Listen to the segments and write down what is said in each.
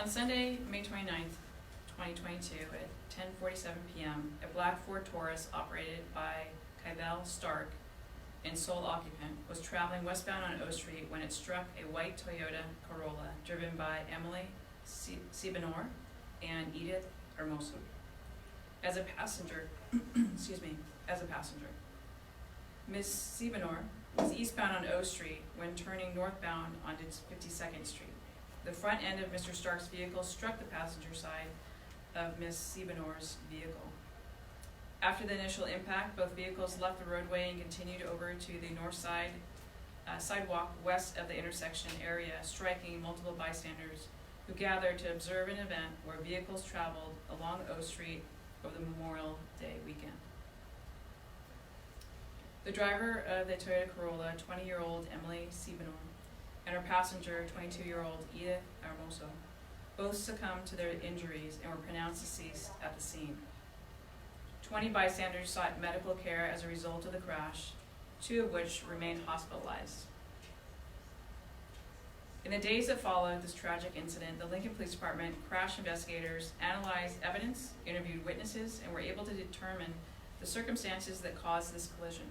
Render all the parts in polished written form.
On Sunday, May 29th, 2022, at 10:47 p.m., a black Ford Taurus operated by Kybell Stark and sole occupant was traveling westbound on O Street when it struck a white Toyota Corolla driven by Emily Siebenor and Edith Hermoso. As a passenger, Ms. Siebenor was eastbound on O Street when turning northbound onto 52nd Street. The front end of Mr. Stark's vehicle struck the passenger side of Ms. Siebenor's vehicle. After the initial impact, both vehicles left the roadway and continued over to the north side sidewalk west of the intersection area, striking multiple bystanders who gathered to observe an event where vehicles traveled along O Street over the Memorial Day weekend. The driver of the Toyota Corolla, 20-year-old Emily Siebenor, and her passenger, 22-year-old Edith Hermoso, both succumbed to their injuries and were pronounced deceased at the scene. 20 bystanders sought medical care as a result of the crash, 2 of which remained hospitalized. In the days that followed this tragic incident, the Lincoln Police Department crash investigators analyzed evidence, interviewed witnesses, and were able to determine the circumstances that caused this collision.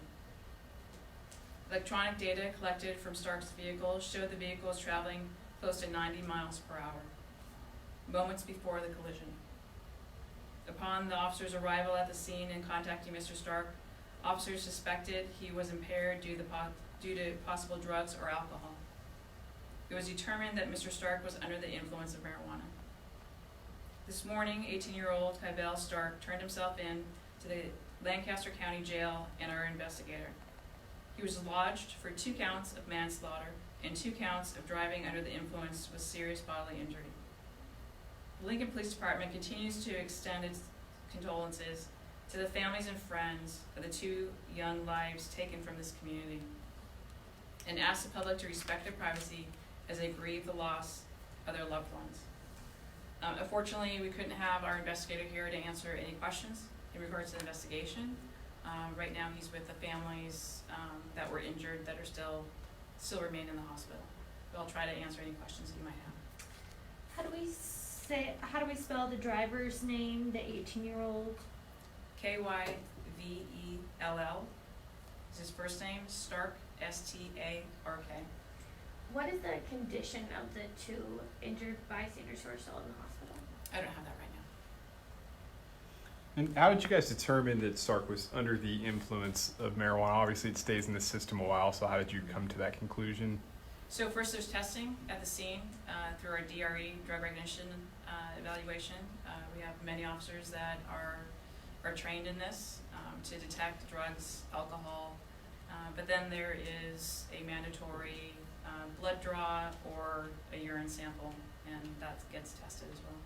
Electronic data collected from Stark's vehicle showed the vehicle was traveling close to 90 miles per hour, moments before the collision. Upon the officer's arrival at the scene and contacting Mr. Stark, officers suspected he was impaired due to possible drugs or alcohol. It was determined that Mr. Stark was under the influence of marijuana. This morning, 18-year-old Kybell Stark turned himself in to the Lancaster County Jail and our investigator. He was lodged for 2 counts of manslaughter and 2 counts of driving under the influence with serious bodily injury. The Lincoln Police Department continues to extend its condolences to the families and friends of the 2 young lives taken from this community and asks the public to respect their privacy as they grieve the loss of their loved ones. Unfortunately, we couldn't have our investigator here to answer any questions in regards to the investigation. Right now, he's with the families that were injured that are still remain in the hospital. But I'll try to answer any questions you might have. How do we spell the driver's name, the 18-year-old? Kyvell is his first name. Stark, Stark. What is the condition of the 2 injured bystanders who are still in the hospital? I don't have that right now. And how did you guys determine that Stark was under the influence of marijuana? Obviously, it stays in the system a while, so how did you come to that conclusion? So first there's testing at the scene through our DRE, drug recognition evaluation. We have many officers that are trained in this to detect drugs, alcohol, but then there is a mandatory blood draw or a urine sample, and that gets tested as well.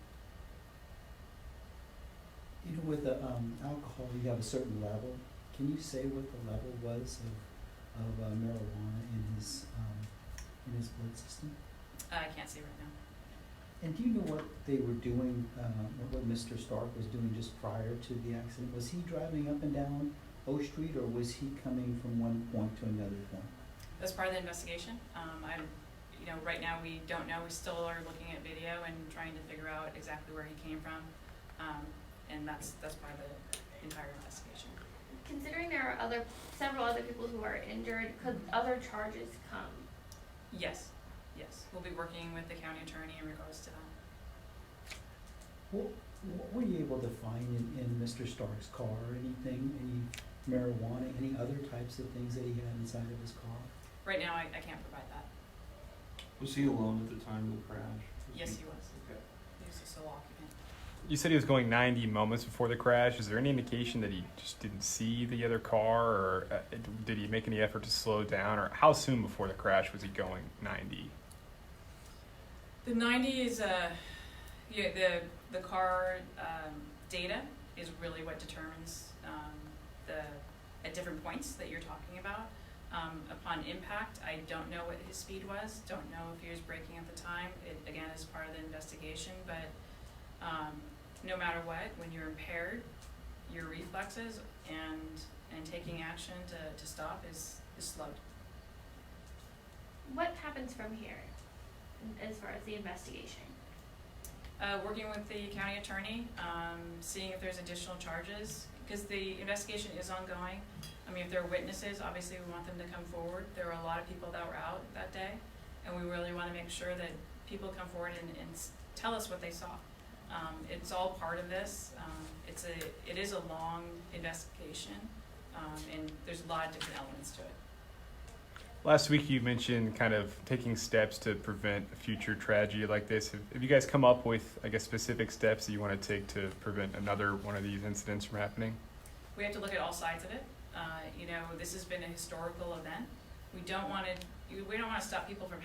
You know, with the alcohol, you have a certain level. Can you say what the level was of marijuana in his blood system? I can't say right now. And do you know what they were doing, what Mr. Stark was doing just prior to the accident? Was he driving up and down O Street, or was he coming from one point to another point? That's part of the investigation. Right now we don't know. We still are looking at video and trying to figure out exactly where he came from, and that's part of the entire investigation. Considering there are several other people who are injured, could other charges come? Yes. We'll be working with the county attorney in regards to that. What were you able to find in Mr. Stark's car? Anything, any marijuana, any other types of things that he had inside of his car? Right now, I can't provide that. Was he alone at the time of the crash? Yes, he was. Okay. He was the sole occupant. You said he was going 90 moments before the crash. Is there any indication that he just didn't see the other car, or did he make any effort to slow down, or how soon before the crash was he going 90? The 90 is the car data is really what determines at different points that you're talking about. Upon impact, I don't know what his speed was. Don't know if he was braking at the time. It again is part of the investigation, but no matter what, when you're impaired, your reflexes and taking action to stop is slowed. What happens from here as far as the investigation? Working with the county attorney, seeing if there's additional charges, because the investigation is ongoing. I mean, if there are witnesses, obviously we want them to come forward. There were a lot of people that were out that day, and we really want to make sure that people come forward and tell us what they saw. It's all part of this. It is a long investigation, and there's a lot of different elements to it. Last week you mentioned kind of taking steps to prevent a future tragedy like this. Have you guys come up with, I guess, specific steps that you want to take to prevent another one of these incidents from happening? We have to look at all sides of it. This has been a historical event. We don't want to stop people from